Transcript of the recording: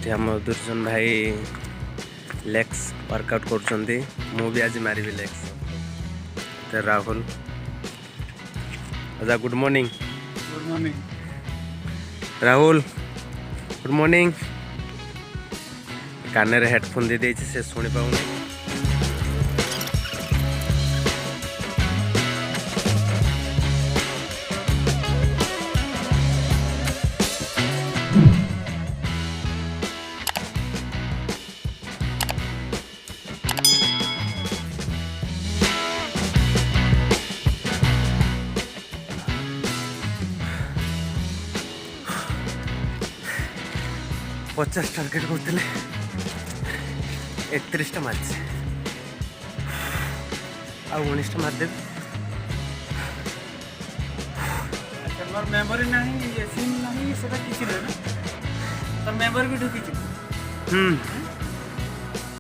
एठी हम दुर्जन भाई लेग्स वर्कआउट करछंती मु भी आज मारी लेग्स तो राहुल अच्छा good morning Rahul good morning कान रे हेडफोन दे देछि से सुनि पाउनी 50 टार्गेट करते 31 मार्च आ 19 मारदेव मेमोरी नहीं ये सिम नहीं सेटा किछि नै तो मेमोरी भी ढुकी